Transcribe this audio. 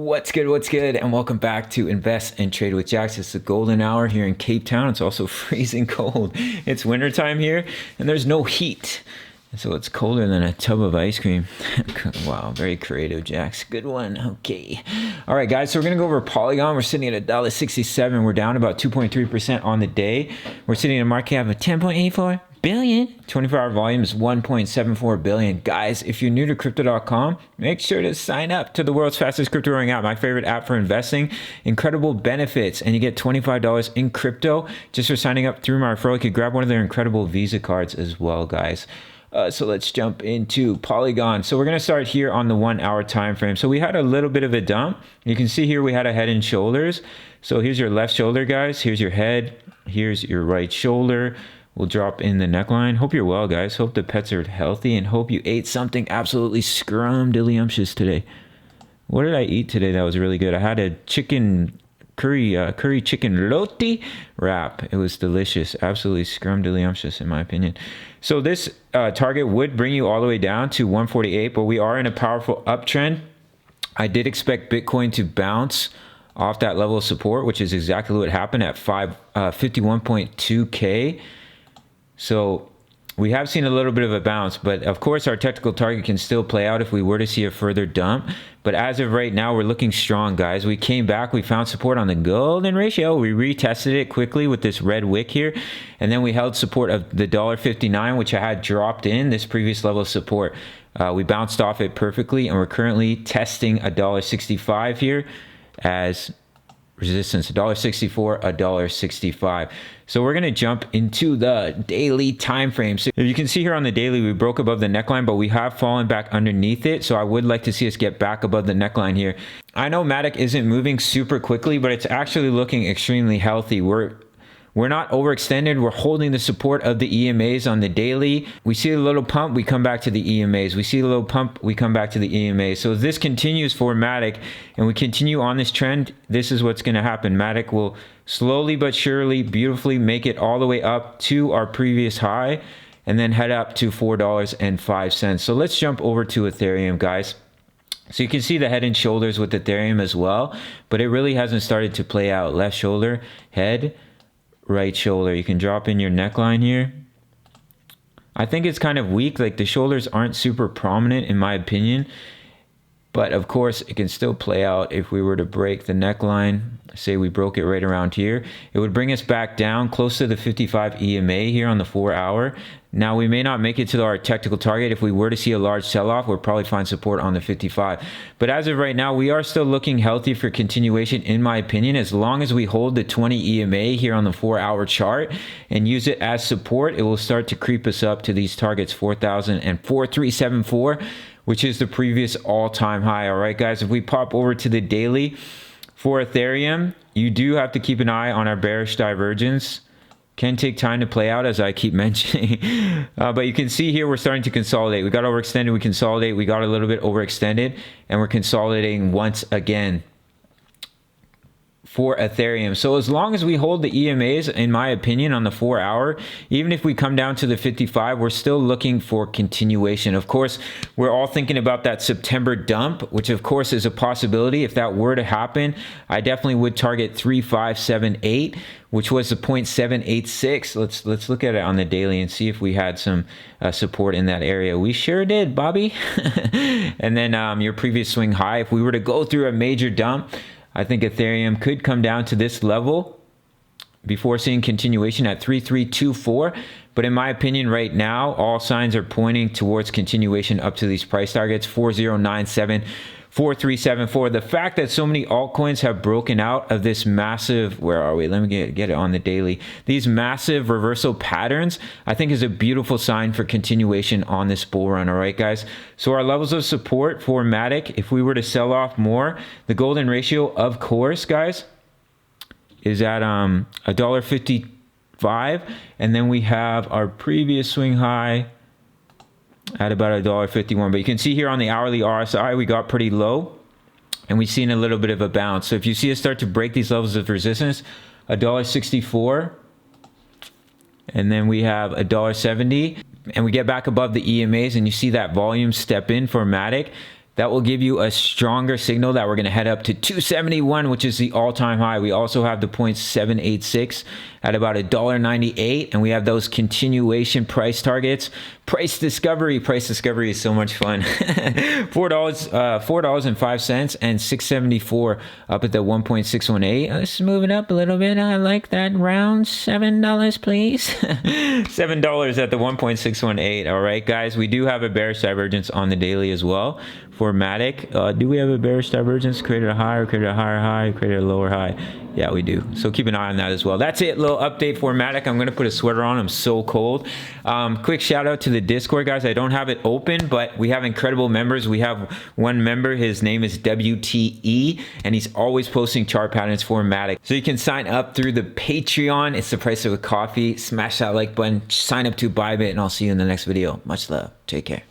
What's good, and welcome back to Invest and Trade with Jax. It's the golden hour here in Cape Town. It's also freezing cold. It's wintertime here, and there's no heat. So it's colder than a tub of ice cream. Wow, very creative, Jax. Good one. Okay. All right, guys, so we're going to go over Polygon. We're sitting at $1.67. We're down about 2.3% on the day. We're sitting at a market cap of 10.84 billion. 24-hour volume is 1.74 billion. Guys, if you're new to crypto.com, make sure to sign up to the world's fastest crypto growing app, my favorite app for investing. Incredible benefits, and you get $25 in crypto just for signing up through my referral. You could grab one of their incredible Visa cards as well, guys. So let's jump into Polygon. So we're going to start here on the 1 hour time frame. So we had a little bit of a dump. You can see here we had a head and shoulders. So here's your left shoulder, guys. Here's your head. Here's your right shoulder. We'll drop in the neckline. Hope you're well, guys. Hope the pets are healthy, and hope you ate something absolutely scrumdiddlyumptious today. What did I eat today that was really good? I had a chicken curry chicken roti wrap. It was delicious. Absolutely scrumdiddlyumptious in my opinion. So this target would bring you all the way down to 148, but we are in a powerful uptrend. I did expect Bitcoin to bounce off that level of support, which is exactly what happened at 51.2K. So we have seen a little bit of a bounce, but of course our technical target can still play out if we were to see a further dump. But as of right now, we're looking strong, guys. We came back, we found support on the golden ratio. We retested it quickly with this red wick here, and then we held support of the $1.59, which I had dropped in this previous level of support. We bounced off it perfectly, and we're currently testing $1.65 here as resistance. $1.64, $1.65. So we're going to jump into the daily time frame. So if you can see here on the daily, we broke above the neckline, but we have fallen back underneath it. So I would like to see us get back above the neckline here. I know Matic isn't moving super quickly, but it's actually looking extremely healthy. We're not overextended. We're holding the support of the EMAs on the daily. We see a little pump, we come back to the EMAs. We see a little pump, we come back to the EMAs. So if this continues for Matic and we continue on this trend, this is what's going to happen. Matic will slowly but surely, beautifully make it all the way up to our previous high and then head up to $4.05. So let's jump over to Ethereum, guys. So you can see the head and shoulders with Ethereum as well, but it really hasn't started to play out. Left shoulder, head, right shoulder. You can drop in your neckline here. I think it's kind of weak. Like the shoulders aren't super prominent in my opinion, but of course it can still play out. If we were to break the neckline, say we broke it right around here, it would bring us back down close to the 55 EMA here on the 4 hour. Now we may not make it to our technical target. If we were to see a large sell-off, we'll probably find support on the 55. But as of right now, we are still looking healthy for continuation in my opinion, as long as we hold the 20 EMA here on the 4 hour chart and use it as support. It will start to creep us up to these targets, 4,000 and 4,374, which is the previous all-time high. All right, guys, if we pop over to the daily for Ethereum, you do have to keep an eye on our bearish divergence. Can take time to play out, as I keep mentioning. But you can see here we're starting to consolidate. We got overextended, we consolidate. We got a little bit overextended, and we're consolidating once again for Ethereum. So as long as we hold the EMAs, in my opinion, on the 4 hour, even if we come down to the 55, we're still looking for continuation. Of course, we're all thinking about that September dump, which of course is a possibility. If that were to happen, I definitely would target 3578, which was the 0.786. Let's look at it on the daily and see if we had some support in that area. We sure did, Bobby. And then your previous swing high, if we were to go through a major dump, I think Ethereum could come down to this level before seeing continuation at 3324. But in my opinion, right now, all signs are pointing towards continuation up to these price targets, 4097, 4374. The fact that so many altcoins have broken out of this massive, where are we? Let me get it on the daily. These massive reversal patterns, I think is a beautiful sign for continuation on this bull run. All right, guys. So our levels of support for Matic, if we were to sell off more, the golden ratio, of course, guys, is at $1.55. And then we have our previous swing high at about $1.51. But you can see here on the hourly RSI, we got pretty low and we've seen a little bit of a bounce. So if you see us start to break these levels of resistance, $1.64, and then we have $1.70, and we get back above the EMAs and you see that volume step in for Matic, that will give you a stronger signal that we're going to head up to 271, which is the all-time high. We also have the 0.786 at about $1.98, and we have those continuation price targets. Price discovery is so much fun. $4.05 and 674 up at the 1.618. It's moving up a little bit. I like that. Round $7, please. $7 at the 1.618. All right, guys, we do have a bearish divergence on the daily as well. For Matic, do we have a bearish divergence? Created a higher, created a higher high, created a lower high. Yeah, we do. So keep an eye on that as well. That's it. Little update for Matic. I'm going to put a sweater on. I'm so cold. Quick shout out to the Discord, guys. I don't have it open, but we have incredible members. We have one member. His name is WTE, and he's always posting chart patterns for Matic. So you can sign up through the Patreon. It's the price of a coffee. Smash that like button. Sign up to Bybit, and I'll see you in the next video. Much love. Take care.